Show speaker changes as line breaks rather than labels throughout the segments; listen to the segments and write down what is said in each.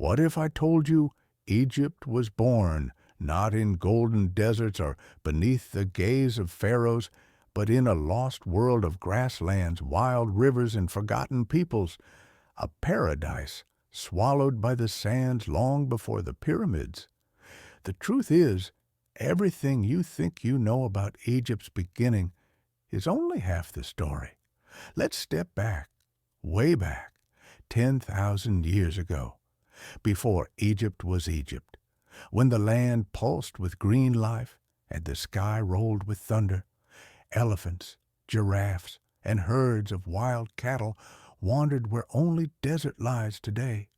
What if I told you Egypt was born, not in golden deserts or beneath the gaze of pharaohs, but in a lost world of grasslands, wild rivers, and forgotten peoples, a paradise swallowed by the sands long before the pyramids? The truth is, everything you think you know about Egypt's beginning is only half the story. Let's step back, way back, 10,000 years ago, before Egypt was Egypt, when the land pulsed with green life and the sky rolled with thunder. Elephants, giraffes, and herds of wild cattle wandered where only desert lies today.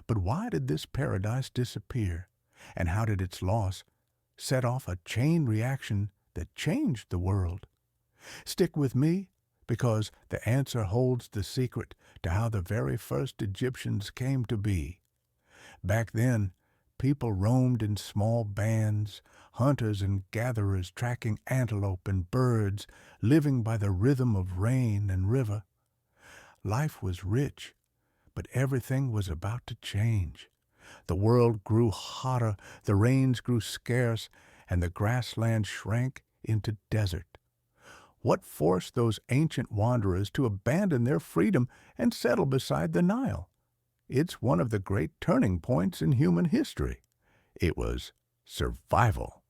But why did this paradise disappear, and how did its loss set off a chain reaction that changed the world? Stick with me, because the answer holds the secret to how the very first Egyptians came to be. Back then, people roamed in small bands, hunters and gatherers tracking antelope and birds, living by the rhythm of rain and river. Life was rich, but everything was about to change. The world grew hotter, the rains grew scarce, and the grassland shrank into desert. What forced those ancient wanderers to abandon their freedom and settle beside the Nile? It's one of the great turning points in human history. It was survival.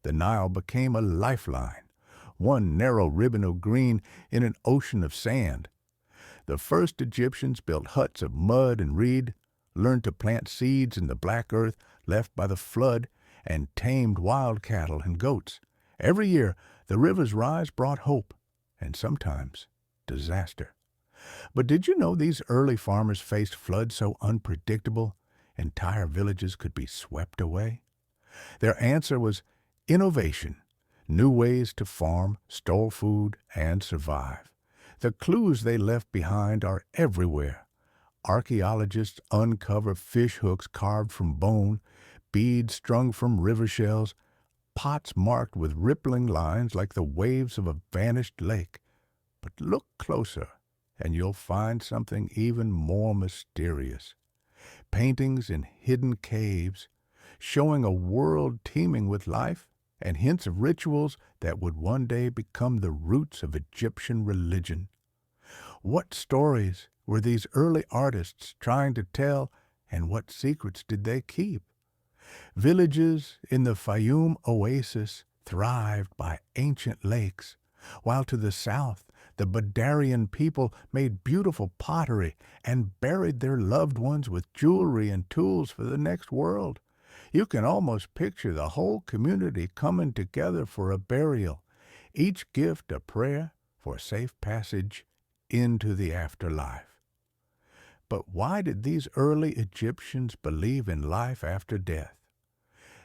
The Nile became a lifeline, one narrow ribbon of green in an ocean of sand. The first Egyptians built huts of mud and reed, learned to plant seeds in the black earth left by the flood, and tamed wild cattle and goats. Every year, the river's rise brought hope, and sometimes disaster. But did you know these early farmers faced floods so unpredictable, entire villages could be swept away? Their answer was innovation, new ways to farm, store food, and survive. The clues they left behind are everywhere. Archaeologists uncover fish hooks carved from bone, beads strung from river shells, pots marked with rippling lines like the waves of a vanished lake. But look closer, and you'll find something even more mysterious. Paintings in hidden caves, showing a world teeming with life and hints of rituals that would one day become the roots of Egyptian religion. What stories were these early artists trying to tell, and what secrets did they keep? Villages in the Fayum oasis thrived by ancient lakes, while to the south the Badarian people made beautiful pottery and buried their loved ones with jewelry and tools for the next world. You can almost picture the whole community coming together for a burial, each gift a prayer for safe passage into the afterlife. But why did these early Egyptians believe in life after death?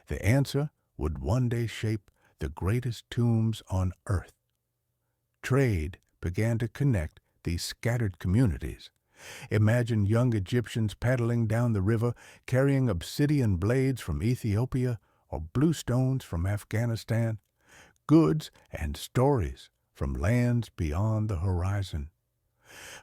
The answer would one day shape the greatest tombs on earth. Trade began to connect these scattered communities. Imagine young Egyptians paddling down the river, carrying obsidian blades from Ethiopia or blue stones from Afghanistan, goods and stories from lands beyond the horizon.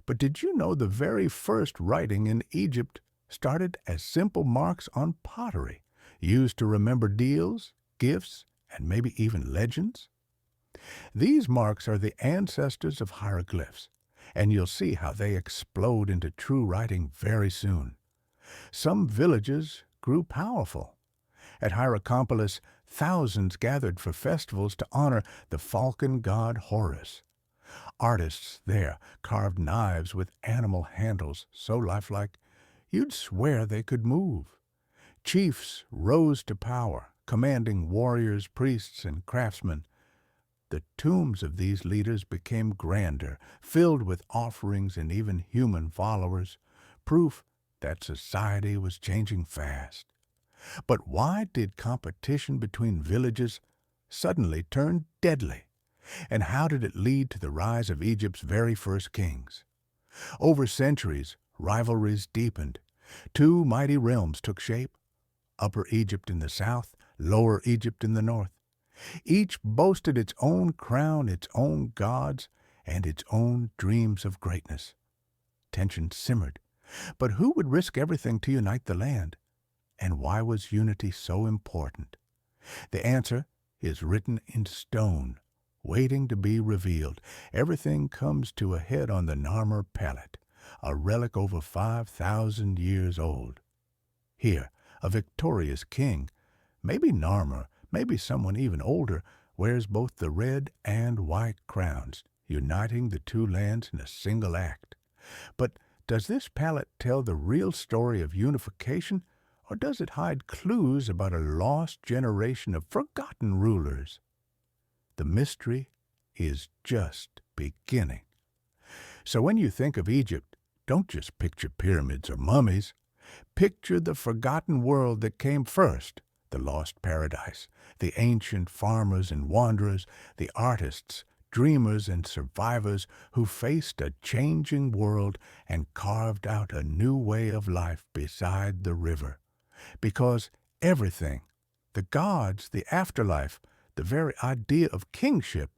But did you know the very first writing in Egypt started as simple marks on pottery, used to remember deals, gifts, and maybe even legends? These marks are the ancestors of hieroglyphs, and you'll see how they explode into true writing very soon. Some villages grew powerful. At Hierakonpolis, thousands gathered for festivals to honor the falcon god Horus. Artists there carved knives with animal handles so lifelike you'd swear they could move. Chiefs rose to power, commanding warriors, priests, and craftsmen. The tombs of these leaders became grander, filled with offerings and even human followers, proof that society was changing fast. But why did competition between villages suddenly turn deadly? And how did it lead to the rise of Egypt's very first kings? Over centuries, rivalries deepened. Two mighty realms took shape: Upper Egypt in the south, Lower Egypt in the north. Each boasted its own crown, its own gods, and its own dreams of greatness. Tension simmered, But who would risk everything to unite the land? And why was unity so important? The answer is written in stone, waiting to be revealed. Everything comes to a head on the Narmer palette, a relic over 5,000 years old. Here, a victorious king, maybe Narmer, maybe someone even older, wears both the red and white crowns, uniting the two lands in a single act. But does this palette tell the real story of unification, or does it hide clues about a lost generation of forgotten rulers? The mystery is just beginning. So when you think of Egypt, don't just picture pyramids or mummies. Picture the forgotten world that came first, the lost paradise, the ancient farmers and wanderers, the artists, dreamers and survivors who faced a changing world and carved out a new way of life beside the river. Because everything, the gods, the afterlife, the very idea of kingship,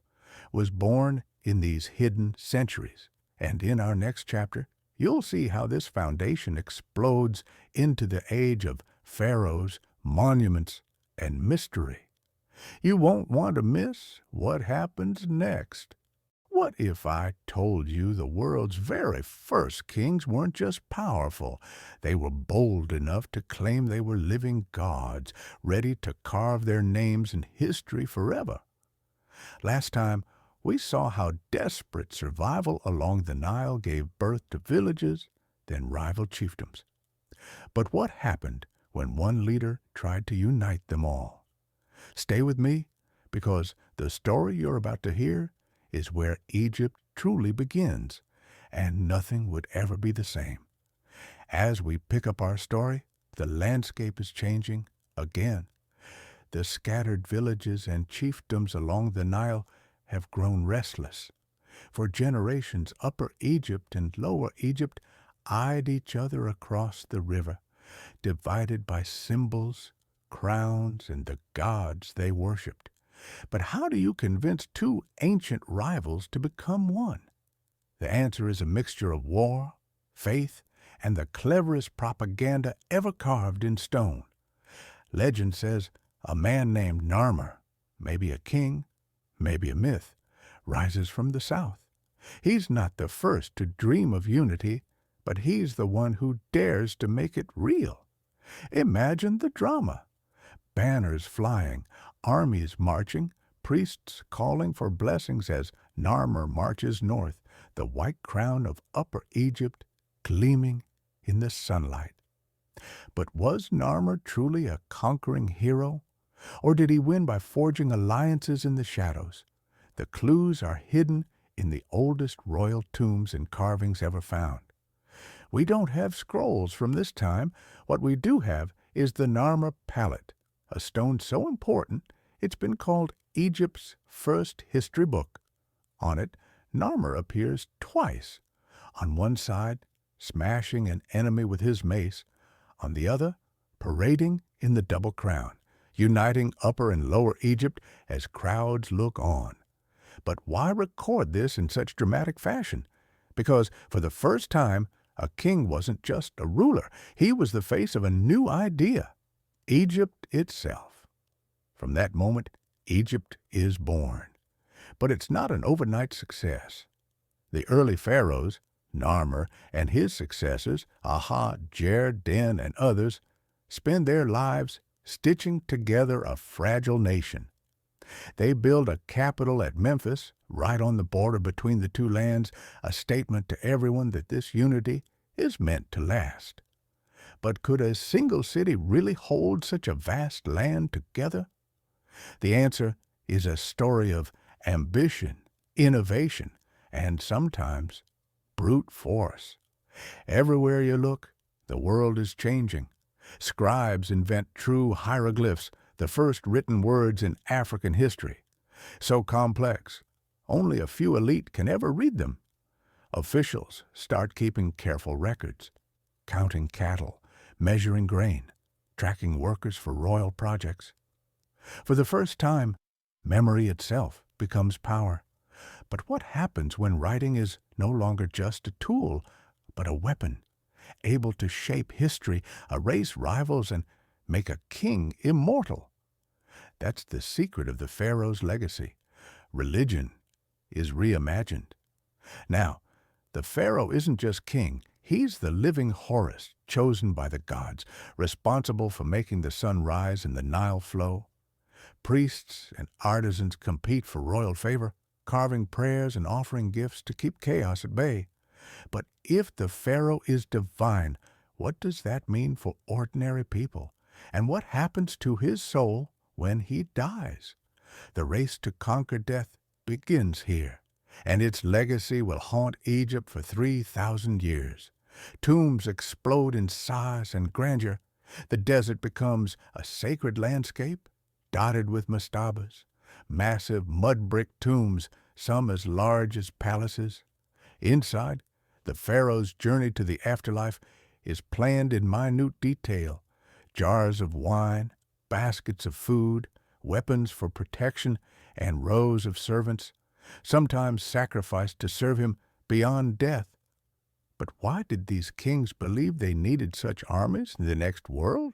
was born in these hidden centuries. And in our next chapter, you'll see how this foundation explodes into the age of pharaohs, monuments, and mystery. You won't want to miss what happens next. What if I told you the world's very first kings weren't just powerful? They were bold enough to claim they were living gods, ready to carve their names in history forever. Last time, we saw how desperate survival along the Nile gave birth to villages, then rival chiefdoms. But what happened when one leader tried to unite them all? Stay with me, because the story you're about to hear is where Egypt truly begins, and nothing would ever be the same. As we pick up our story, the landscape is changing again. The scattered villages and chiefdoms along the Nile have grown restless. For generations, Upper Egypt and Lower Egypt eyed each other across the river, divided by symbols, crowns, and the gods they worshipped. But how do you convince two ancient rivals to become one? The answer is a mixture of war, faith, and the cleverest propaganda ever carved in stone. Legend says a man named Narmer, maybe a king, maybe a myth, rises from the south. He's not the first to dream of unity, but he's the one who dares to make it real. Imagine the drama. Banners flying, armies marching, priests calling for blessings as Narmer marches north, the white crown of Upper Egypt gleaming in the sunlight. But was Narmer truly a conquering hero? Or did he win by forging alliances in the shadows? The clues are hidden in the oldest royal tombs and carvings ever found. We don't have scrolls from this time. What we do have is the Narmer palette, a stone so important it's been called Egypt's first history book. On it, Narmer appears twice. On one side, smashing an enemy with his mace. On the other, parading in the double crown, uniting Upper and Lower Egypt as crowds look on. But why record this in such dramatic fashion? Because for the first time, a king wasn't just a ruler. He was the face of a new idea, Egypt itself. From that moment, Egypt is born. But it's not an overnight success. The early pharaohs, Narmer and his successors, Aha, Jer, Den, and others, spend their lives stitching together a fragile nation. They build a capital at Memphis, right on the border between the two lands, a statement to everyone that this unity is meant to last. But could a single city really hold such a vast land together? The answer is a story of ambition, innovation, and sometimes brute force. Everywhere you look, the world is changing. Scribes invent true hieroglyphs, the first written words in African history. So complex, only a few elite can ever read them. Officials start keeping careful records, counting cattle, measuring grain, tracking workers for royal projects. For the first time, memory itself becomes power. But what happens when writing is no longer just a tool, but a weapon? able to shape history, erase rivals, and make a king immortal. That's the secret of the pharaoh's legacy. Religion is reimagined. Now, the pharaoh isn't just king. He's the living Horus, chosen by the gods, responsible for making the sun rise and the Nile flow. Priests and artisans compete for royal favor, carving prayers and offering gifts to keep chaos at bay. But if the pharaoh is divine, what does that mean for ordinary people? And what happens to his soul when he dies? The race to conquer death begins here, and its legacy will haunt Egypt for 3,000 years. Tombs explode in size and grandeur. The desert becomes a sacred landscape, dotted with mastabas, massive mud-brick tombs, some as large as palaces. Inside, the pharaoh's journey to the afterlife is planned in minute detail. Jars of wine, baskets of food, weapons for protection, and rows of servants, sometimes sacrificed to serve him beyond death. But why did these kings believe they needed such armies in the next world?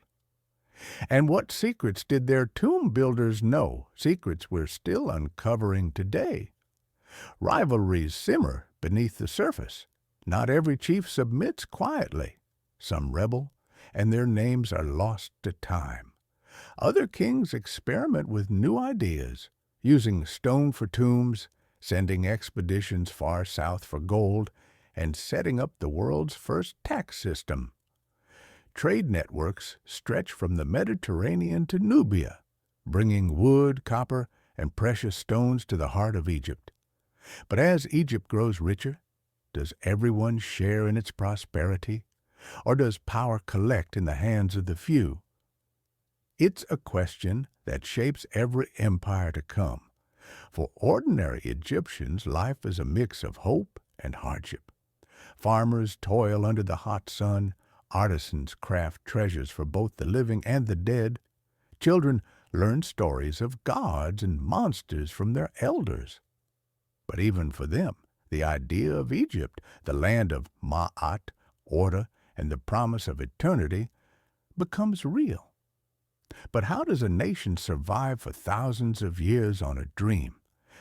And what secrets did their tomb builders know, secrets we're still uncovering today? Rivalries simmer beneath the surface. Not every chief submits quietly. Some rebel, and their names are lost to time. Other kings experiment with new ideas, using stone for tombs, sending expeditions far south for gold, and setting up the world's first tax system. Trade networks stretch from the Mediterranean to Nubia, bringing wood, copper, and precious stones to the heart of Egypt. But as Egypt grows richer, does everyone share in its prosperity, or does power collect in the hands of the few? It's a question that shapes every empire to come. For ordinary Egyptians, life is a mix of hope and hardship. Farmers toil under the hot sun, artisans craft treasures for both the living and the dead. Children learn stories of gods and monsters from their elders. But even for them, the idea of Egypt, the land of Ma'at, order, and the promise of eternity, becomes real. But how does a nation survive for thousands of years on a dream?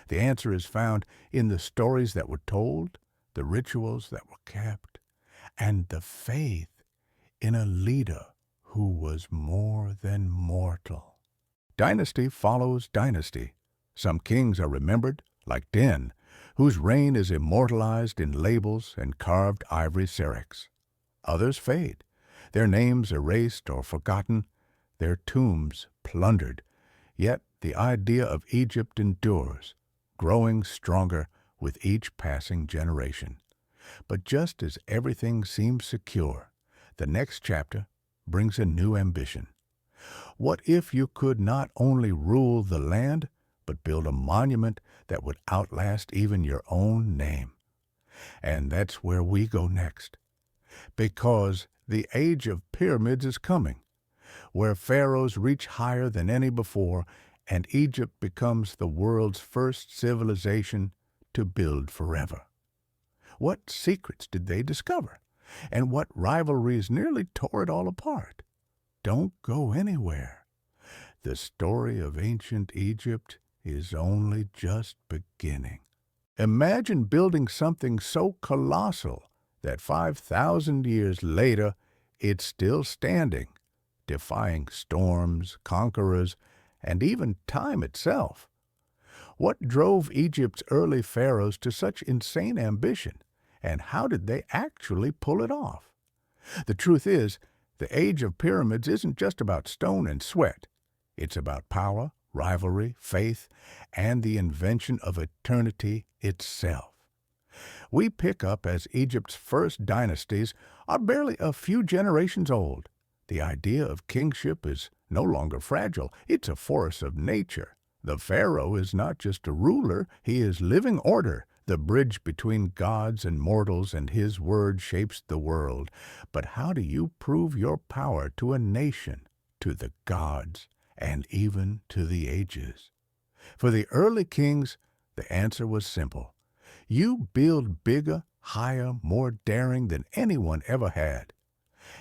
The answer is found in the stories that were told, the rituals that were kept, and the faith in a leader who was more than mortal. Dynasty follows dynasty. Some kings are remembered, like Den, whose reign is immortalized in labels and carved ivory syrinx. Others fade, their names erased or forgotten, their tombs plundered. Yet the idea of Egypt endures, growing stronger with each passing generation. But just as everything seems secure, the next chapter brings a new ambition. What if you could not only rule the land, but build a monument that would outlast even your own name? And that's where we go next. Because the age of pyramids is coming, where pharaohs reach higher than any before, and Egypt becomes the world's first civilization to build forever. What secrets did they discover? And what rivalries nearly tore it all apart? Don't go anywhere. The story of ancient Egypt is only just beginning. Imagine building something so colossal that 5,000 years later it's still standing, defying storms, conquerors, and even time itself. What drove Egypt's early pharaohs to such insane ambition, and how did they actually pull it off? The truth is, the age of pyramids isn't just about stone and sweat. It's about power, rivalry, faith, and the invention of eternity itself. We pick up as Egypt's first dynasties are barely a few generations old. The idea of kingship is no longer fragile. It's a force of nature. The pharaoh is not just a ruler, he is living order, the bridge between gods and mortals, and his word shapes the world. But how do you prove your power to a nation, to the gods, and even to the ages? For the early kings, the answer was simple. You build bigger, higher, more daring than anyone ever had.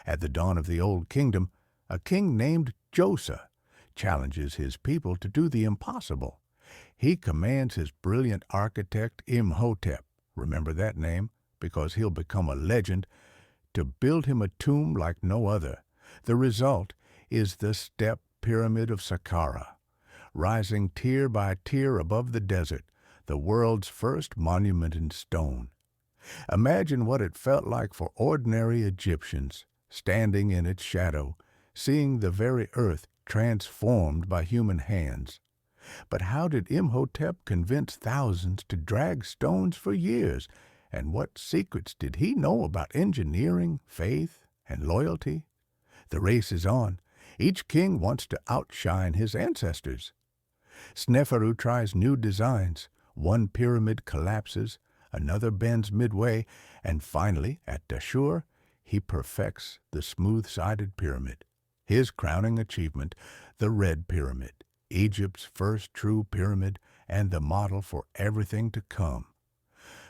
At the dawn of the Old Kingdom, a king named Josa challenges his people to do the impossible. He commands his brilliant architect Imhotep, remember that name because he'll become a legend, to build him a tomb like no other. The result is the step pyramid of Saqqara, rising tier by tier above the desert, the world's first monument in stone. Imagine what it felt like for ordinary Egyptians, standing in its shadow, seeing the very earth transformed by human hands. But how did Imhotep convince thousands to drag stones for years? And what secrets did he know about engineering, faith, and loyalty? The race is on. Each king wants to outshine his ancestors. Sneferu tries new designs. One pyramid collapses, another bends midway, and finally, at Dashur, he perfects the smooth-sided pyramid. His crowning achievement, the Red Pyramid, Egypt's first true pyramid and the model for everything to come.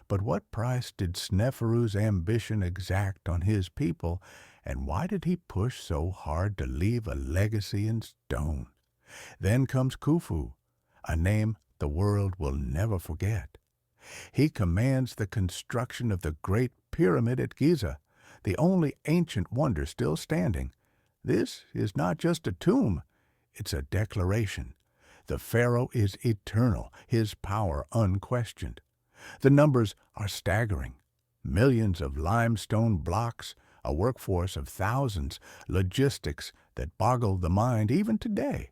But what price did Sneferu's ambition exact on his people, and why did he push so hard to leave a legacy in stone? Then comes Khufu, a name the world will never forget. He commands the construction of the Great Pyramid at Giza, the only ancient wonder still standing. This is not just a tomb, it's a declaration. The pharaoh is eternal, his power unquestioned. The numbers are staggering. Millions of limestone blocks, a workforce of thousands, logistics that boggle the mind even today.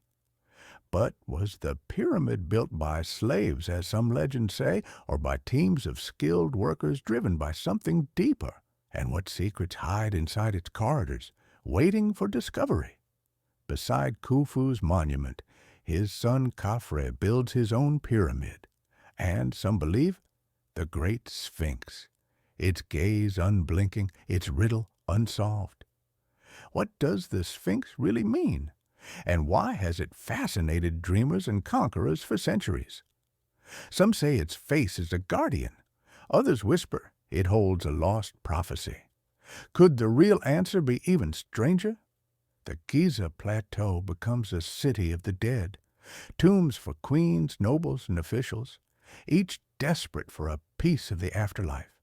But was the pyramid built by slaves, as some legends say, or by teams of skilled workers driven by something deeper? And what secrets hide inside its corridors, waiting for discovery? Beside Khufu's monument, his son Khafre builds his own pyramid, and, some believe, the great Sphinx, its gaze unblinking, its riddle unsolved. What does the Sphinx really mean? And why has it fascinated dreamers and conquerors for centuries? Some say its face is a guardian. Others whisper it holds a lost prophecy. Could the real answer be even stranger? The Giza Plateau becomes a city of the dead, tombs for queens, nobles, and officials, each desperate for a piece of the afterlife.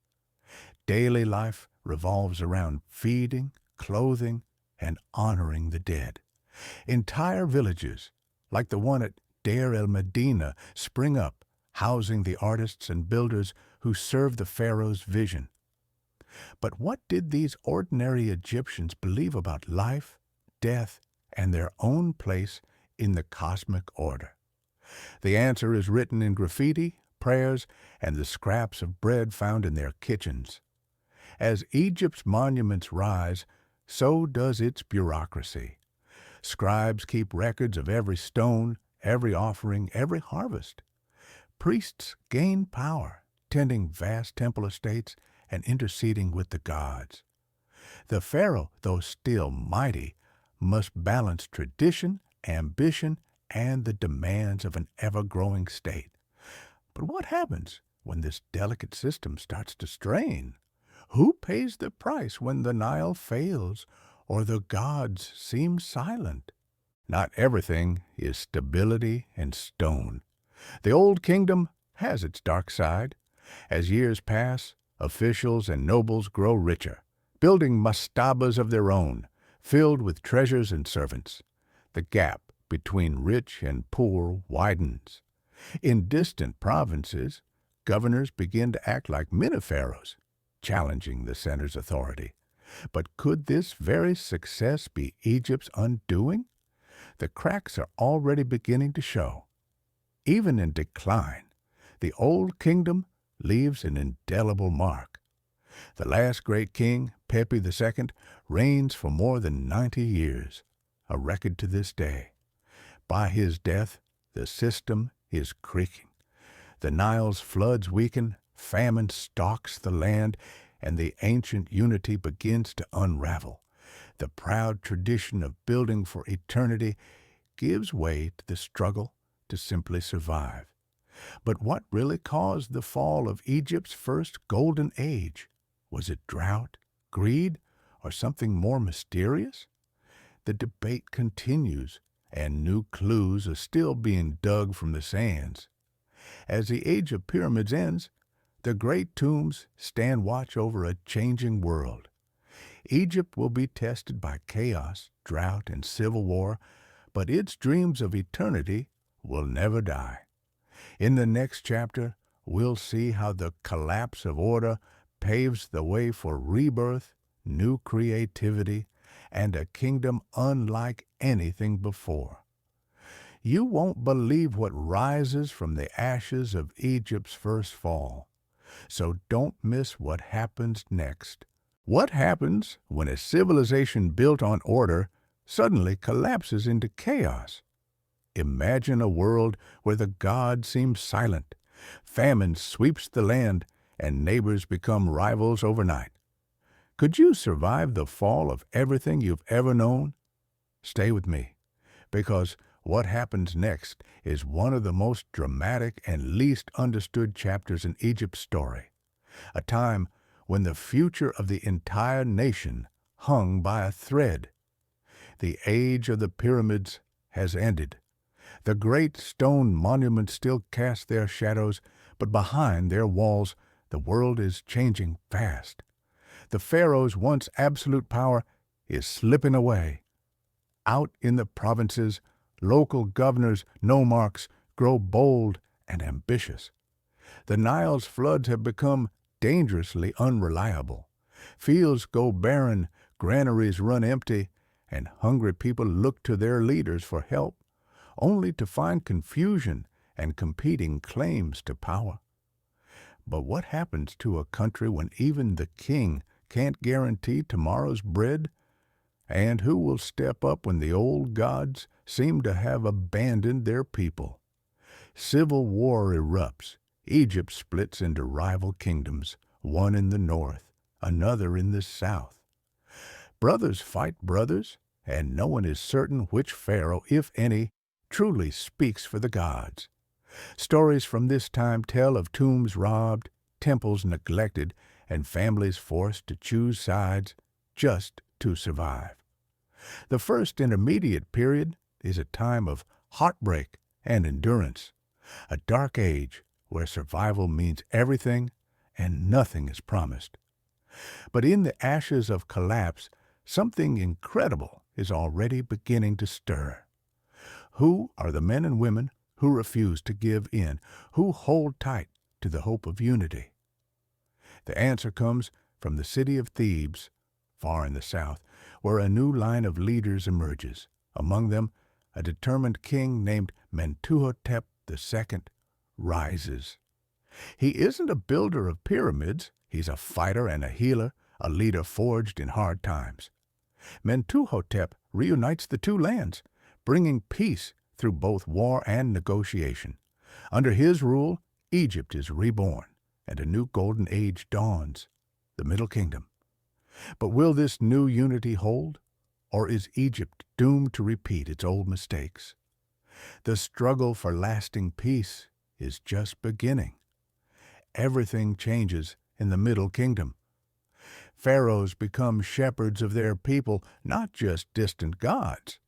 Daily life revolves around feeding, clothing, and honoring the dead. Entire villages, like the one at Deir el-Medina, spring up, housing the artists and builders who serve the pharaoh's vision. But what did these ordinary Egyptians believe about life, death, and their own place in the cosmic order? The answer is written in graffiti, prayers, and the scraps of bread found in their kitchens. As Egypt's monuments rise, so does its bureaucracy. Scribes keep records of every stone, every offering, every harvest. Priests gain power, tending vast temple estates and interceding with the gods. The pharaoh, though still mighty, must balance tradition, ambition, and the demands of an ever-growing state. But what happens when this delicate system starts to strain? Who pays the price when the Nile fails or the gods seem silent? Not everything is stability and stone. The Old Kingdom has its dark side. As years pass, officials and nobles grow richer, building mastabas of their own, filled with treasures and servants. The gap between rich and poor widens. In distant provinces, governors begin to act like mini-pharaohs, challenging the center's authority. But could this very success be Egypt's undoing? The cracks are already beginning to show. Even in decline, the Old Kingdom leaves an indelible mark. The last great king, Pepi II, reigns for more than 90 years, a record to this day. By his death, the system is creaking. The Nile's floods weaken, famine stalks the land, and the ancient unity begins to unravel. The proud tradition of building for eternity gives way to the struggle to simply survive. But what really caused the fall of Egypt's first golden age? Was it drought, greed, or something more mysterious? The debate continues, and new clues are still being dug from the sands. As the age of pyramids ends, the great tombs stand watch over a changing world. Egypt will be tested by chaos, drought, and civil war, but its dreams of eternity will never die. In the next chapter, we'll see how the collapse of order paves the way for rebirth, new creativity, and a kingdom unlike anything before. You won't believe what rises from the ashes of Egypt's first fall. So don't miss what happens next. What happens when a civilization built on order suddenly collapses into chaos? Imagine a world where the gods seem silent, famine sweeps the land, and neighbors become rivals overnight. Could you survive the fall of everything you've ever known? Stay with me, because what happens next is one of the most dramatic and least understood chapters in Egypt's story, a time when the future of the entire nation hung by a thread. The age of the pyramids has ended. The great stone monuments still cast their shadows, but behind their walls the world is changing fast. The pharaoh's once absolute power is slipping away. Out in the provinces, local governors, nomarchs, grow bold and ambitious. The Nile's floods have become dangerously unreliable. Fields go barren, granaries run empty, and hungry people look to their leaders for help, only to find confusion and competing claims to power. But what happens to a country when even the king can't guarantee tomorrow's bread? And who will step up when the old gods seem to have abandoned their people? Civil war erupts. Egypt splits into rival kingdoms, one in the north, another in the south. Brothers fight brothers, and no one is certain which pharaoh, if any, truly speaks for the gods. Stories from this time tell of tombs robbed, temples neglected, and families forced to choose sides just to survive. The first intermediate period is a time of heartbreak and endurance, a dark age where survival means everything and nothing is promised. But in the ashes of collapse, something incredible is already beginning to stir. Who are the men and women who refuse to give in, who hold tight to the hope of unity? The answer comes from the city of Thebes, far in the south, where a new line of leaders emerges. Among them, a determined king named Mentuhotep II rises. He isn't a builder of pyramids. He's a fighter and a healer, a leader forged in hard times. Mentuhotep reunites the two lands, bringing peace through both war and negotiation. Under his rule, Egypt is reborn, and a new golden age dawns, the Middle Kingdom. But will this new unity hold, or is Egypt doomed to repeat its old mistakes? The struggle for lasting peace is just beginning. Everything changes in the Middle Kingdom. Pharaohs become shepherds of their people, not just distant gods.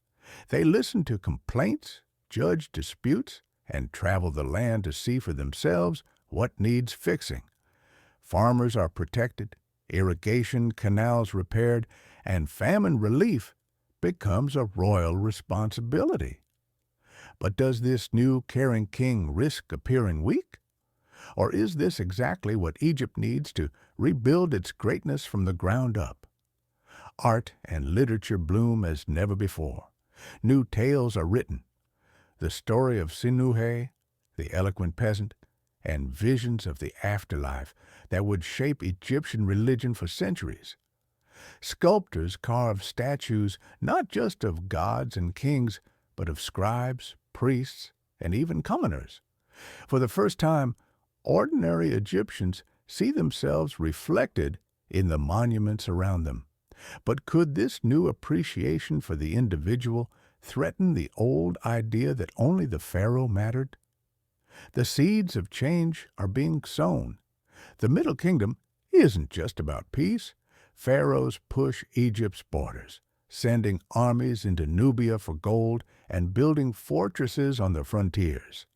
They listen to complaints, judge disputes, and travel the land to see for themselves what needs fixing. Farmers are protected, irrigation canals repaired, and famine relief becomes a royal responsibility. But does this new caring king risk appearing weak? Or is this exactly what Egypt needs to rebuild its greatness from the ground up? Art and literature bloom as never before. New tales are written. The story of Sinuhe, the eloquent peasant, and visions of the afterlife that would shape Egyptian religion for centuries. Sculptors carve statues not just of gods and kings, but of scribes, priests, and even commoners. For the first time, ordinary Egyptians see themselves reflected in the monuments around them. But could this new appreciation for the individual threaten the old idea that only the pharaoh mattered? The seeds of change are being sown. The Middle Kingdom isn't just about peace. pharaohs push Egypt's borders, sending armies into Nubia for gold and building fortresses on the frontiers.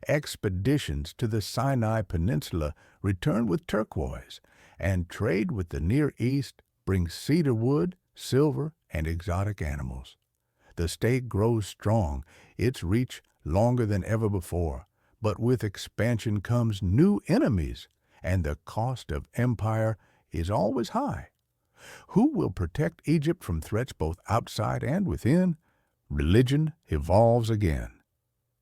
Expeditions to the Sinai Peninsula return with turquoise, and trade with the Near East brings cedar wood, silver, and exotic animals. The state grows strong, its reach longer than ever before, but with expansion comes new enemies, and the cost of empire is always high. Who will protect Egypt from threats both outside and within? Religion evolves again.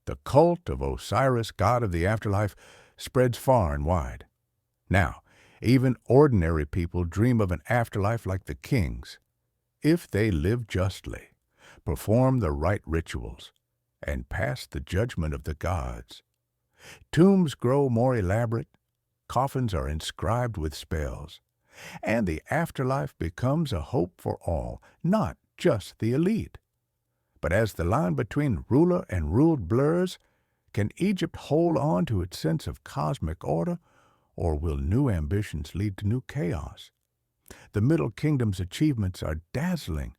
The cult of Osiris, god of the afterlife, spreads far and wide. Now, even ordinary people dream of an afterlife like the kings, if they live justly, perform the right rituals, and pass the judgment of the gods. Tombs grow more elaborate, coffins are inscribed with spells, and the afterlife becomes a hope for all, not just the elite. But as the line between ruler and ruled blurs, can Egypt hold on to its sense of cosmic order, or will new ambitions lead to new chaos? The Middle Kingdom's achievements are dazzling,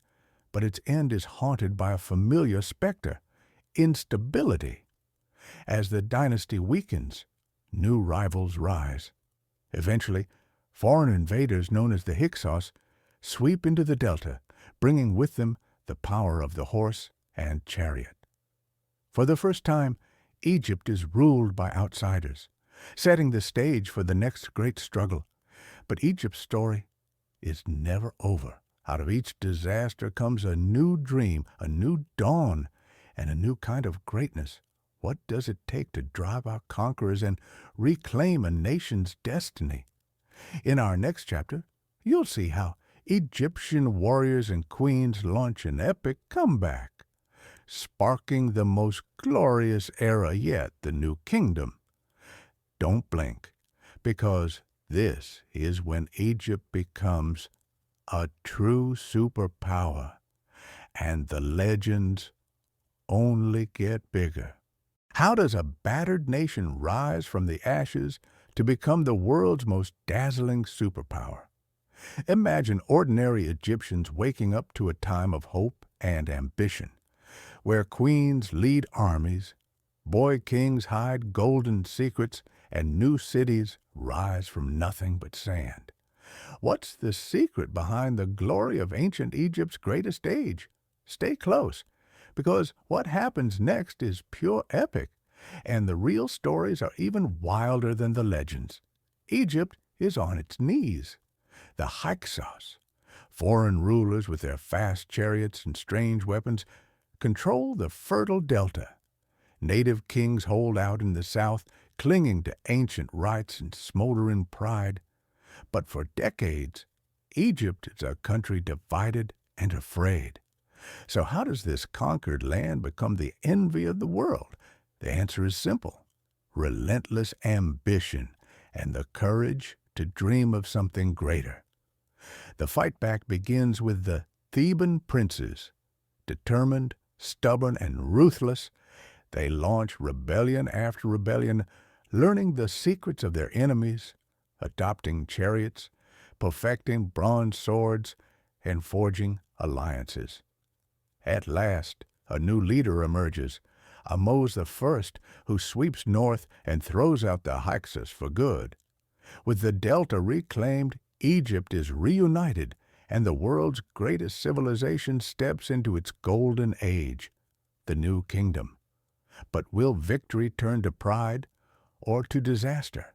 but its end is haunted by a familiar specter: instability. As the dynasty weakens, new rivals rise. Eventually, foreign invaders known as the Hyksos sweep into the delta, bringing with them the power of the horse and chariot. For the first time, Egypt is ruled by outsiders, setting the stage for the next great struggle. But Egypt's story is never over. Out of each disaster comes a new dream, a new dawn, and a new kind of greatness. What does it take to drive out conquerors and reclaim a nation's destiny? In our next chapter, you'll see how Egyptian warriors and queens launch an epic comeback, sparking the most glorious era yet, the New Kingdom. Don't blink, because this is when Egypt becomes a true superpower, and the legends only get bigger. How does a battered nation rise from the ashes to become the world's most dazzling superpower? Imagine ordinary Egyptians waking up to a time of hope and ambition, where queens lead armies, boy kings hide golden secrets, and new cities rise from nothing but sand. What's the secret behind the glory of ancient Egypt's greatest age? Stay close, because what happens next is pure epic, and the real stories are even wilder than the legends. Egypt is on its knees. The Hyksos, foreign rulers with their fast chariots and strange weapons, control the fertile delta. Native kings hold out in the south, clinging to ancient rites and smoldering pride. But for decades, Egypt is a country divided and afraid. So how does this conquered land become the envy of the world? The answer is simple: relentless ambition and the courage to dream of something greater. The fight back begins with the Theban princes. Determined, stubborn, and ruthless, they launch rebellion after rebellion, learning the secrets of their enemies, adopting chariots, perfecting bronze swords, and forging alliances. At last, a new leader emerges, Ahmose I, who sweeps north and throws out the Hyksos for good. With the Delta reclaimed, Egypt is reunited, and the world's greatest civilization steps into its golden age, the New Kingdom. But will victory turn to pride or to disaster?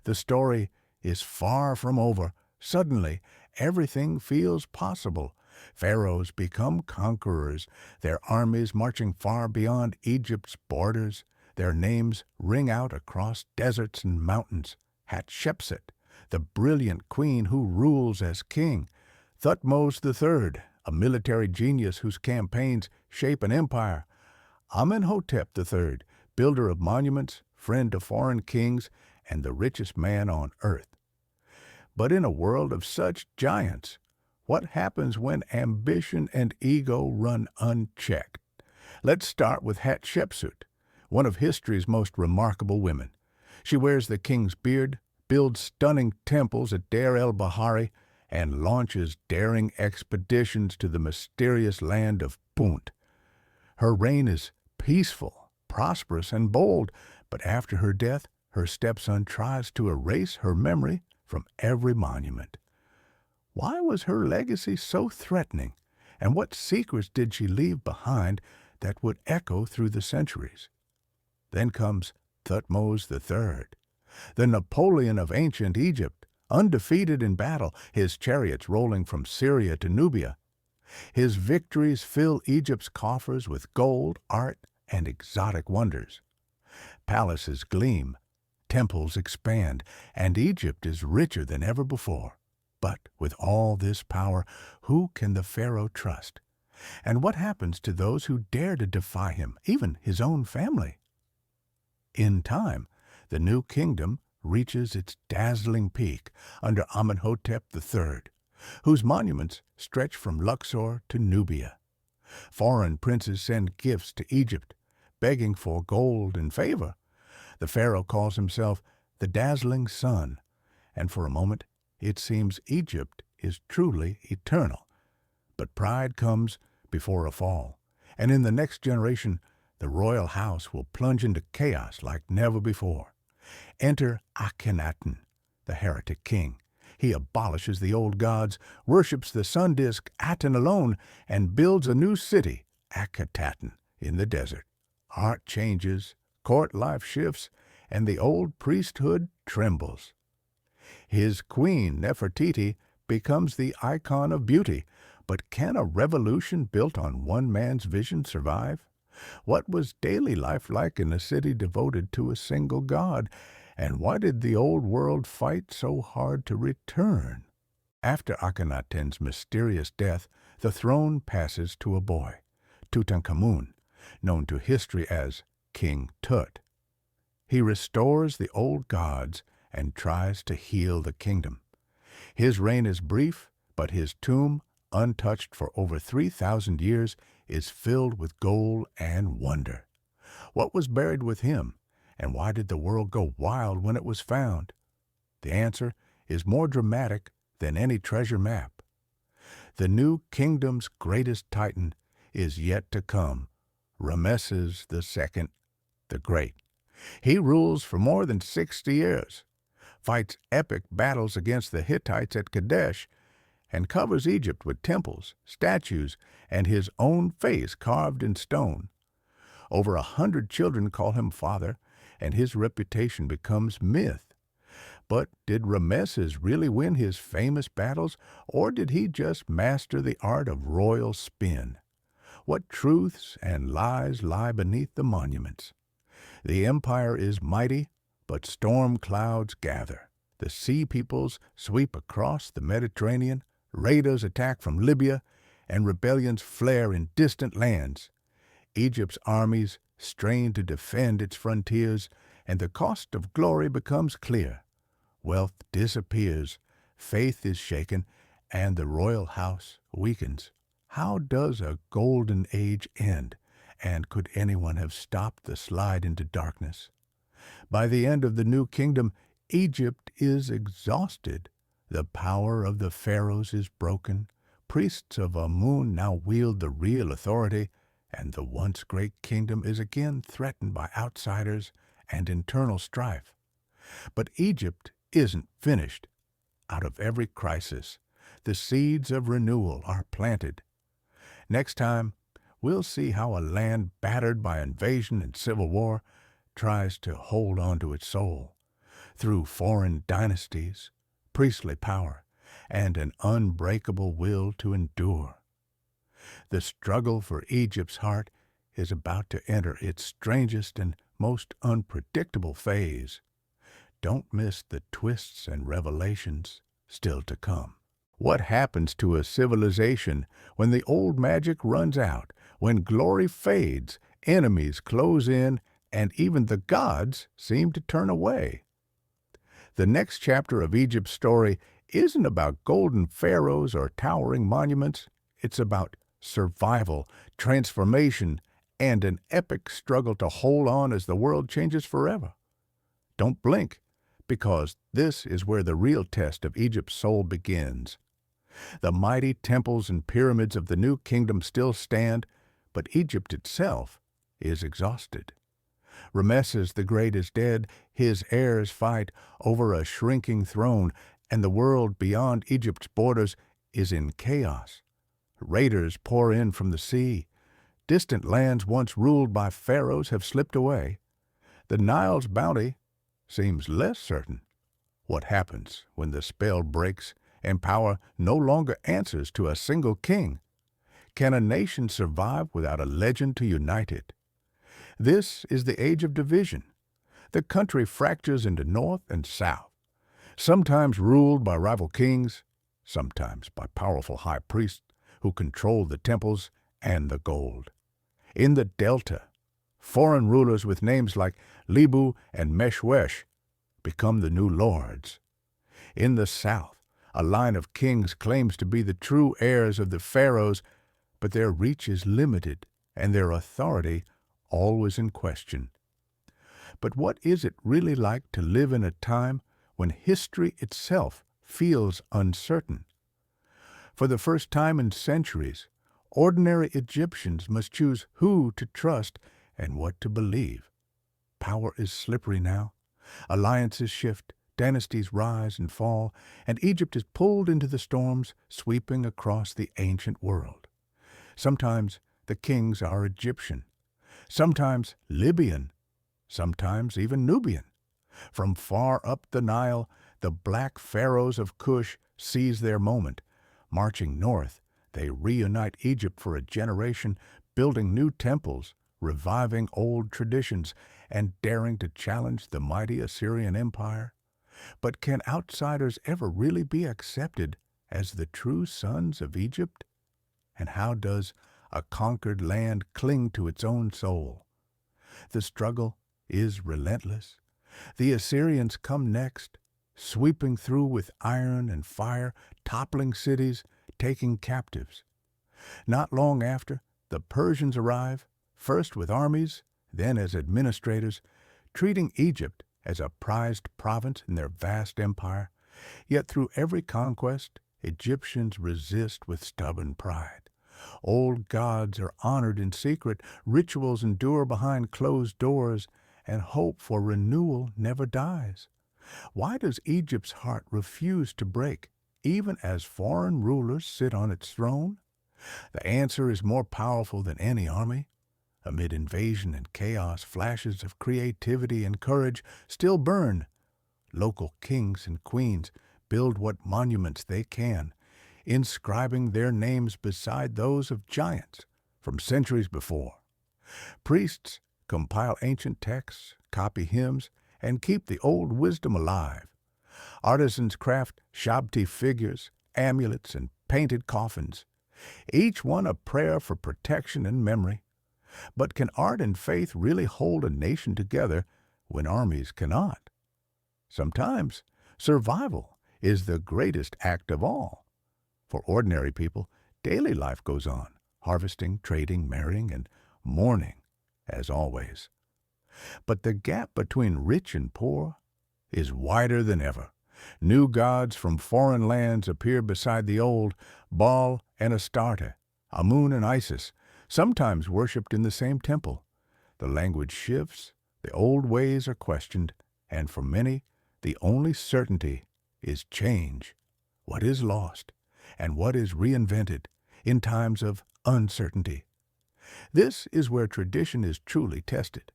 The story is far from over. Suddenly, everything feels possible. Pharaohs become conquerors, their armies marching far beyond Egypt's borders. Their names ring out across deserts and mountains. Hatshepsut, the brilliant queen who rules as king. Thutmose III, a military genius whose campaigns shape an empire. Amenhotep III, builder of monuments, friend to foreign kings, and the richest man on earth. But in a world of such giants, what happens when ambition and ego run unchecked? Let's start with Hatshepsut, one of history's most remarkable women. She wears the king's beard, builds stunning temples at Deir el-Bahari, and launches daring expeditions to the mysterious land of Punt. Her reign is peaceful, prosperous, and bold, but after her death, her stepson tries to erase her memory from every monument. Why was her legacy so threatening, and what secrets did she leave behind that would echo through the centuries? Then comes Thutmose III, the Napoleon of ancient Egypt, undefeated in battle, his chariots rolling from Syria to Nubia. His victories fill Egypt's coffers with gold, art, and exotic wonders. Palaces gleam, temples expand, and Egypt is richer than ever before. But with all this power, who can the pharaoh trust? And what happens to those who dare to defy him, even his own family? In time, the new kingdom reaches its dazzling peak under Amenhotep III, whose monuments stretch from Luxor to Nubia. Foreign princes send gifts to Egypt, begging for gold and favor. The pharaoh calls himself the dazzling sun, and for a moment it seems Egypt is truly eternal. But pride comes before a fall, and in the next generation the royal house will plunge into chaos like never before. Enter Akhenaten, the heretic king. He abolishes the old gods, worships the sun disk Aten alone, and builds a new city, Akhetaten, in the desert. Art changes, court life shifts, and the old priesthood trembles. His queen, Nefertiti, becomes the icon of beauty, but can a revolution built on one man's vision survive? What was daily life like in a city devoted to a single god, and why did the old world fight so hard to return? After Akhenaten's mysterious death, the throne passes to a boy, Tutankhamun, known to history as King Tut. He restores the old gods and tries to heal the kingdom. His reign is brief, but his tomb, untouched for over 3,000 years, is filled with gold and wonder. What was buried with him, and why did the world go wild when it was found? The answer is more dramatic than any treasure map. The new kingdom's greatest titan is yet to come, Ramesses II the Great. He rules for more than 60 years, fights epic battles against the Hittites at Kadesh, and covers Egypt with temples, statues, and his own face carved in stone. Over 100 children call him father, and his reputation becomes myth. But did Ramesses really win his famous battles, or did he just master the art of royal spin? What truths and lies lie beneath the monuments? The empire is mighty, but storm clouds gather. The sea peoples sweep across the Mediterranean, raiders attack from Libya, and rebellions flare in distant lands. Egypt's armies strain to defend its frontiers, and the cost of glory becomes clear. Wealth disappears, faith is shaken, and the royal house weakens. How does a golden age end, and could anyone have stopped the slide into darkness? By the end of the new kingdom, Egypt is exhausted. The power of the pharaohs is broken. Priests of Amun now wield the real authority, and the once great kingdom is again threatened by outsiders and internal strife. But Egypt isn't finished. Out of every crisis, the seeds of renewal are planted. Next time, we'll see how a land battered by invasion and civil war tries to hold on to its soul through foreign dynasties, priestly power, and an unbreakable will to endure. The struggle for Egypt's heart is about to enter its strangest and most unpredictable phase. Don't miss the twists and revelations still to come. What happens to a civilization when the old magic runs out, when glory fades, enemies close in, and even the gods seem to turn away? The next chapter of Egypt's story isn't about golden pharaohs or towering monuments. It's about survival, transformation, and an epic struggle to hold on as the world changes forever. Don't blink, because this is where the real test of Egypt's soul begins. The mighty temples and pyramids of the new kingdom still stand, but Egypt itself is exhausted. Ramesses the Great is dead, his heirs fight over a shrinking throne, and the world beyond Egypt's borders is in chaos. Raiders pour in from the sea. Distant lands once ruled by pharaohs have slipped away. The Nile's bounty seems less certain. What happens when the spell breaks and power no longer answers to a single king? Can a nation survive without a legend to unite it? This is the age of division. The country fractures into north and south, sometimes ruled by rival kings, sometimes by powerful high priests who control the temples and the gold. In the delta, foreign rulers with names like Libu and Meshwesh become the new lords. In the south, a line of kings claims to be the true heirs of the pharaohs, but their reach is limited and their authority always in question. But what is it really like to live in a time when history itself feels uncertain? For the first time in centuries, ordinary Egyptians must choose who to trust and what to believe. Power is slippery now. Alliances shift, dynasties rise and fall, and Egypt is pulled into the storms sweeping across the ancient world. Sometimes the kings are Egyptian, sometimes Libyan, sometimes even Nubian. From far up the Nile, the black pharaohs of Cush seize their moment. Marching north, they reunite Egypt for a generation, building new temples, reviving old traditions, and daring to challenge the mighty Assyrian Empire. But can outsiders ever really be accepted as the true sons of Egypt? And how does a conquered land cling to its own soul? The struggle is relentless. The Assyrians come next, sweeping through with iron and fire, toppling cities, taking captives. Not long after, the Persians arrive, first with armies, then as administrators, treating Egypt as a prized province in their vast empire. Yet through every conquest, Egyptians resist with stubborn pride. Old gods are honored in secret, rituals endure behind closed doors, and hope for renewal never dies. Why does Egypt's heart refuse to break, even as foreign rulers sit on its throne? The answer is more powerful than any army. Amid invasion and chaos, flashes of creativity and courage still burn. Local kings and queens build what monuments they can, inscribing their names beside those of giants from centuries before. Priests compile ancient texts, copy hymns, and keep the old wisdom alive. Artisans craft shabti figures, amulets, and painted coffins, each one a prayer for protection and memory. But can art and faith really hold a nation together when armies cannot? Sometimes survival is the greatest act of all. For ordinary people, daily life goes on, harvesting, trading, marrying, and mourning, as always. But the gap between rich and poor is wider than ever. New gods from foreign lands appear beside the old, Baal and Astarte, Amun and Isis, sometimes worshipped in the same temple. The language shifts, the old ways are questioned, and for many, the only certainty is change. What is lost, and what is reinvented in times of uncertainty? This is where tradition is truly tested.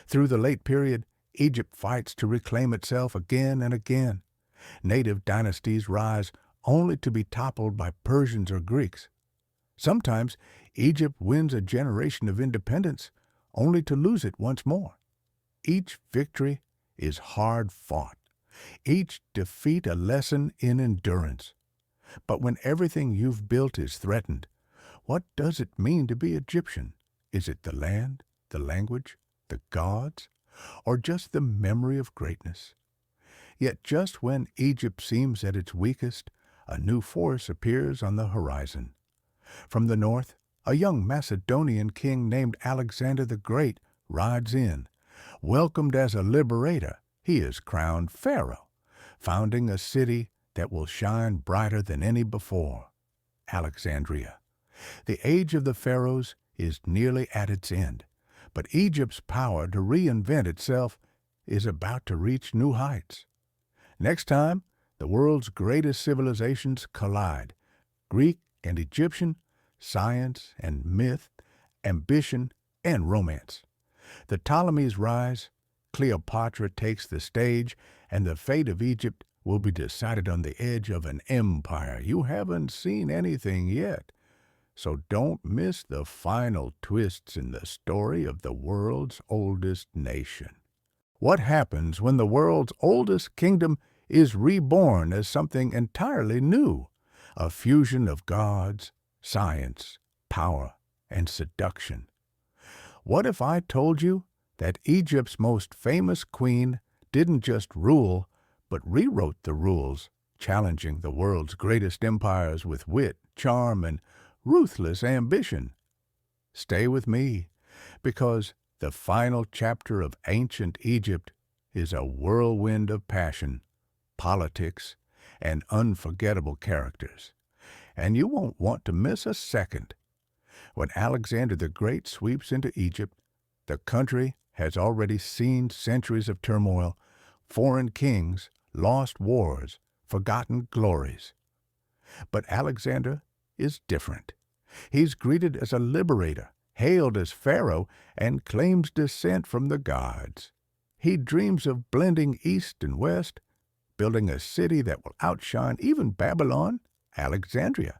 Through the late period, Egypt fights to reclaim itself again and again. Native dynasties rise only to be toppled by Persians or Greeks. Sometimes Egypt wins a generation of independence only to lose it once more. Each victory is hard fought, each defeat a lesson in endurance. But when everything you've built is threatened, what does it mean to be Egyptian? Is it the land, the language, the gods, or just the memory of greatness? Yet just when Egypt seems at its weakest, a new force appears on the horizon. From the north, a young Macedonian king named Alexander the Great rides in. Welcomed as a liberator, he is crowned pharaoh, founding a city that will shine brighter than any before, Alexandria. The age of the pharaohs is nearly at its end, but Egypt's power to reinvent itself is about to reach new heights. Next time, the world's greatest civilizations collide: Greek and Egyptian, science and myth, ambition and romance. The Ptolemies rise, Cleopatra takes the stage, and the fate of Egypt will be decided on the edge of an empire you haven't seen anything yet. So don't miss the final twists in the story of the world's oldest nation. What happens when the world's oldest kingdom is reborn as something entirely new, a fusion of gods, science, power, and seduction? What if I told you that Egypt's most famous queen didn't just rule, but rewrote the rules, challenging the world's greatest empires with wit, charm, and ruthless ambition? Stay with me, because the final chapter of ancient Egypt is a whirlwind of passion, politics, and unforgettable characters. And you won't want to miss a second. When Alexander the Great sweeps into Egypt, the country has already seen centuries of turmoil, foreign kings, lost wars, forgotten glories. But Alexander is different. He's greeted as a liberator, hailed as pharaoh, and claims descent from the gods. He dreams of blending east and west, building a city that will outshine even Babylon, Alexandria.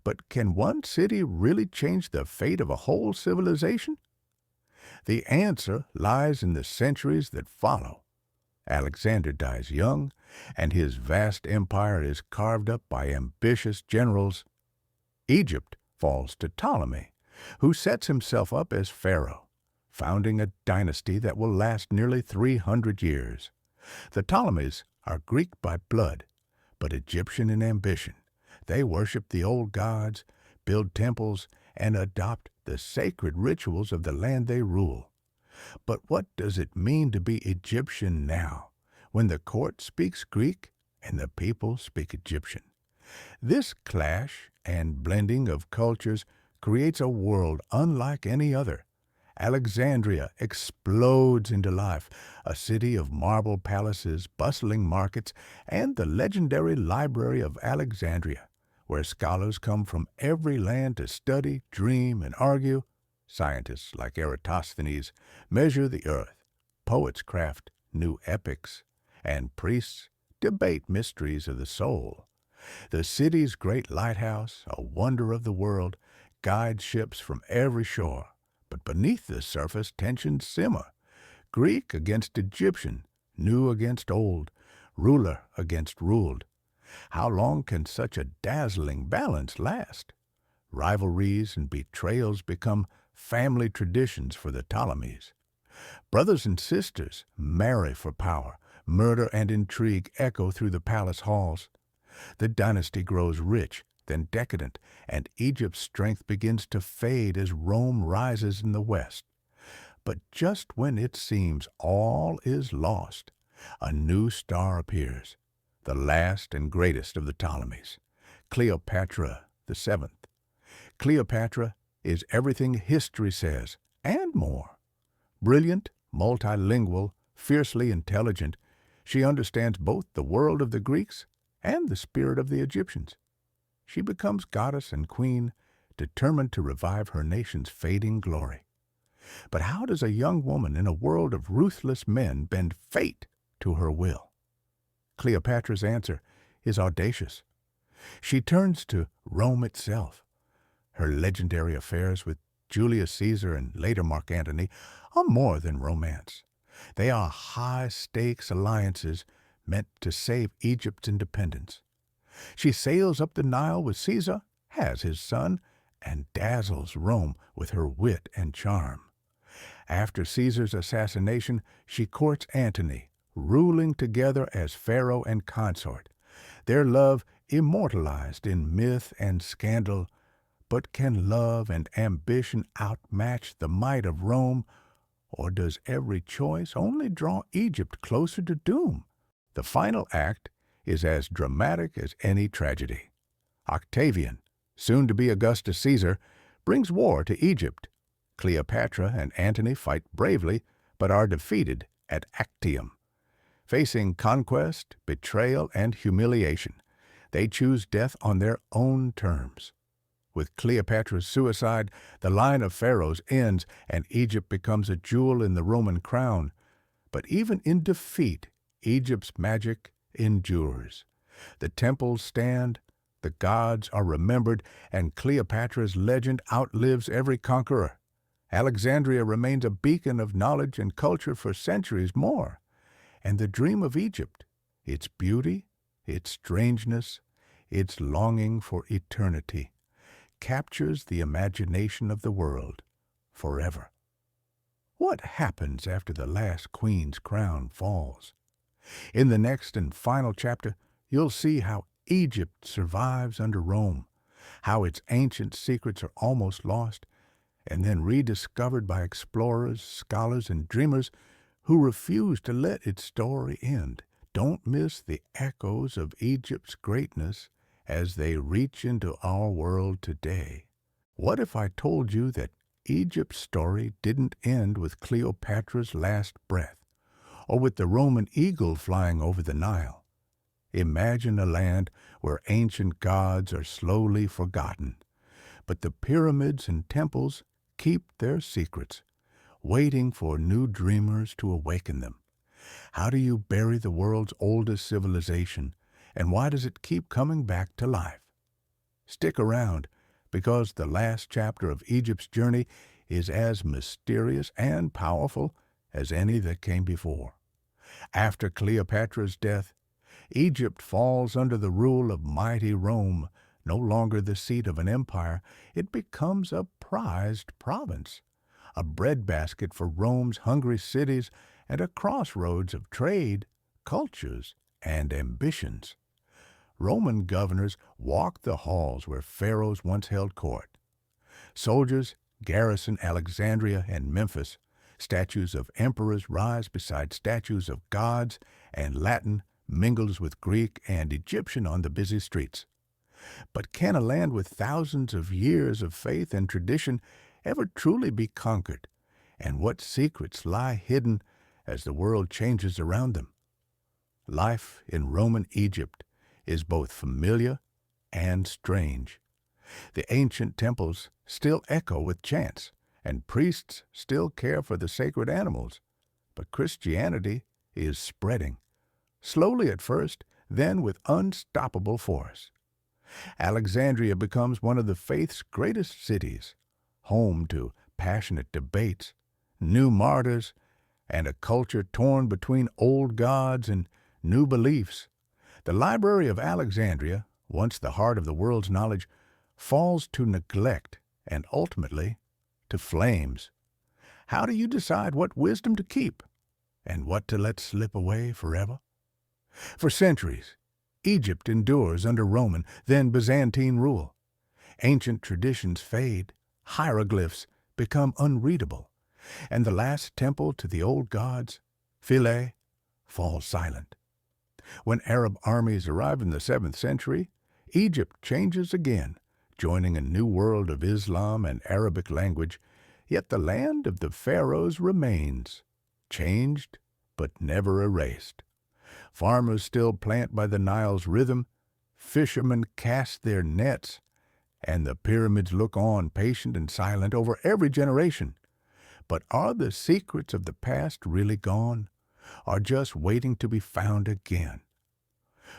But can one city really change the fate of a whole civilization? The answer lies in the centuries that follow. Alexander dies young, and his vast empire is carved up by ambitious generals. Egypt falls to Ptolemy, who sets himself up as pharaoh, founding a dynasty that will last nearly 300 years. The Ptolemies are Greek by blood, but Egyptian in ambition. They worship the old gods, build temples, and adopt the sacred rituals of the land they rule. But what does it mean to be Egyptian now, when the court speaks Greek and the people speak Egyptian? This clash and blending of cultures creates a world unlike any other. Alexandria explodes into life, a city of marble palaces, bustling markets, and the legendary Library of Alexandria, where scholars come from every land to study, dream, and argue. Scientists like Eratosthenes measure the earth, poets craft new epics, and priests debate mysteries of the soul. The city's great lighthouse, a wonder of the world, guides ships from every shore. But beneath the surface, tensions simmer. Greek against Egyptian, new against old, ruler against ruled. How long can such a dazzling balance last? Rivalries and betrayals become family traditions for the Ptolemies. Brothers and sisters marry for power. Murder and intrigue echo through the palace halls. The dynasty grows rich, then decadent, and Egypt's strength begins to fade as Rome rises in the west. But just when it seems all is lost, a new star appears, the last and greatest of the Ptolemies, Cleopatra the Seventh. Cleopatra is everything history says, and more. Brilliant, multilingual, fiercely intelligent, she understands both the world of the Greeks and the spirit of the Egyptians. She becomes goddess and queen, determined to revive her nation's fading glory. But how does a young woman in a world of ruthless men bend fate to her will? Cleopatra's answer is audacious. She turns to Rome itself. Her legendary affairs with Julius Caesar and later Mark Antony are more than romance. They are high-stakes alliances meant to save Egypt's independence. She sails up the Nile with Caesar, has his son, and dazzles Rome with her wit and charm. After Caesar's assassination, she courts Antony, ruling together as pharaoh and consort, their love immortalized in myth and scandal. But can love and ambition outmatch the might of Rome, or does every choice only draw Egypt closer to doom? The final act is as dramatic as any tragedy. Octavian, soon to be Augustus Caesar, brings war to Egypt. Cleopatra and Antony fight bravely, but are defeated at Actium. Facing conquest, betrayal, and humiliation, they choose death on their own terms. With Cleopatra's suicide, the line of pharaohs ends and Egypt becomes a jewel in the Roman crown. But even in defeat, Egypt's magic endures. The temples stand, the gods are remembered, and Cleopatra's legend outlives every conqueror. Alexandria remains a beacon of knowledge and culture for centuries more. And the dream of Egypt, its beauty, its strangeness, its longing for eternity, captures the imagination of the world forever. What happens after the last queen's crown falls? In the next and final chapter, you'll see how Egypt survives under Rome, how its ancient secrets are almost lost, and then rediscovered by explorers, scholars, and dreamers who refuse to let its story end. Don't miss the echoes of Egypt's greatness as they reach into our world today. What if I told you that Egypt's story didn't end with Cleopatra's last breath, or with the Roman eagle flying over the Nile? Imagine a land where ancient gods are slowly forgotten, but the pyramids and temples keep their secrets, waiting for new dreamers to awaken them. How do you bury the world's oldest civilization, and why does it keep coming back to life? Stick around, because the last chapter of Egypt's journey is as mysterious and powerful as any that came before. After Cleopatra's death, Egypt falls under the rule of mighty Rome. No longer the seat of an empire, it becomes a prized province, a breadbasket for Rome's hungry cities and a crossroads of trade, cultures, and ambitions. Roman governors walk the halls where pharaohs once held court. Soldiers garrison Alexandria and Memphis. Statues of emperors rise beside statues of gods, and Latin mingles with Greek and Egyptian on the busy streets. But can a land with thousands of years of faith and tradition ever truly be conquered? And what secrets lie hidden as the world changes around them? Life in Roman Egypt is both familiar and strange. The ancient temples still echo with chants, and priests still care for the sacred animals. But Christianity is spreading, slowly at first, then with unstoppable force. Alexandria becomes one of the faith's greatest cities, home to passionate debates, new martyrs, and a culture torn between old gods and new beliefs. The Library of Alexandria, once the heart of the world's knowledge, falls to neglect and ultimately to flames. How do you decide what wisdom to keep and what to let slip away forever? For centuries, Egypt endures under Roman, then Byzantine rule. Ancient traditions fade, hieroglyphs become unreadable, and the last temple to the old gods, Philae, falls silent. When Arab armies arrive in the 7th century, Egypt changes again, joining a new world of Islam and Arabic language, yet the land of the pharaohs remains, changed but never erased. Farmers still plant by the Nile's rhythm, fishermen cast their nets, and the pyramids look on patient and silent over every generation. But are the secrets of the past really gone, or just waiting to be found again?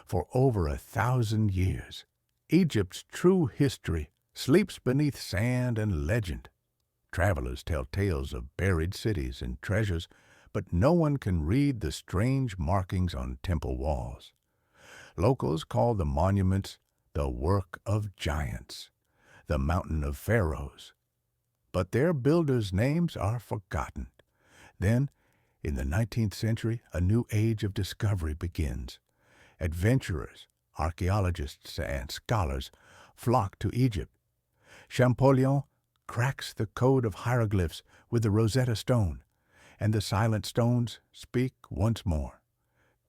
For over 1,000 years, Egypt's true history sleeps beneath sand and legend. Travelers tell tales of buried cities and treasures, but no one can read the strange markings on temple walls. Locals call the monuments the work of giants, the mountain of pharaohs. But their builders' names are forgotten. Then, in the 19th century, a new age of discovery begins. Adventurers, archaeologists, and scholars flock to Egypt. Champollion cracks the code of hieroglyphs with the Rosetta Stone, and the silent stones speak once more.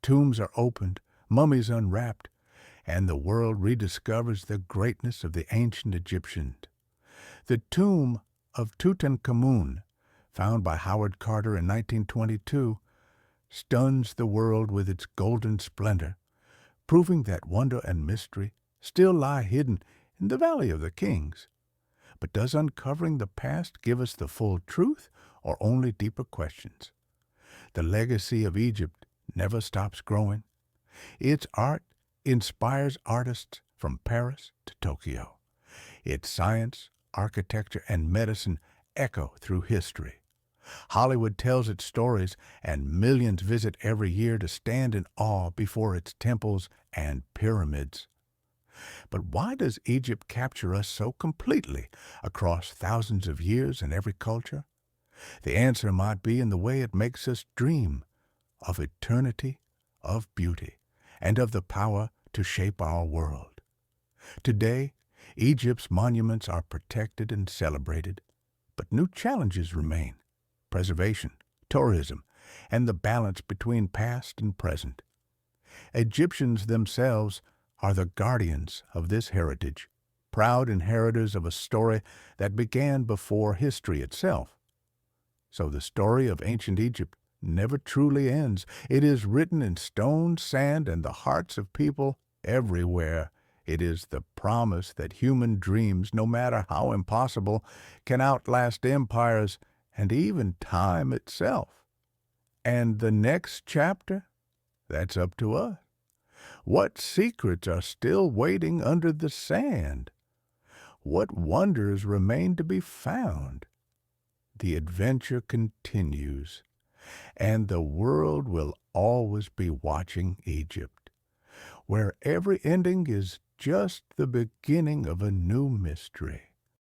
Tombs are opened, mummies unwrapped, and the world rediscovers the greatness of the ancient Egyptians. The tomb of Tutankhamun, found by Howard Carter in 1922, stuns the world with its golden splendor, proving that wonder and mystery still lie hidden in the Valley of the Kings. But does uncovering the past give us the full truth or only deeper questions? The legacy of Egypt never stops growing. Its art inspires artists from Paris to Tokyo. Its science, architecture, and medicine echo through history. Hollywood tells its stories, and millions visit every year to stand in awe before its temples and pyramids. But why does Egypt capture us so completely across thousands of years and every culture? The answer might be in the way it makes us dream of eternity, of beauty, and of the power to shape our world. Today, Egypt's monuments are protected and celebrated, but new challenges remain: preservation, tourism, and the balance between past and present. Egyptians themselves are the guardians of this heritage, proud inheritors of a story that began before history itself. So the story of ancient Egypt never truly ends. It is written in stone, sand, and the hearts of people everywhere. It is the promise that human dreams, no matter how impossible, can outlast empires and even time itself. And the next chapter? That's up to us. What secrets are still waiting under the sand? What wonders remain to be found? The adventure continues, and the world will always be watching Egypt, where every ending is just the beginning of a new mystery.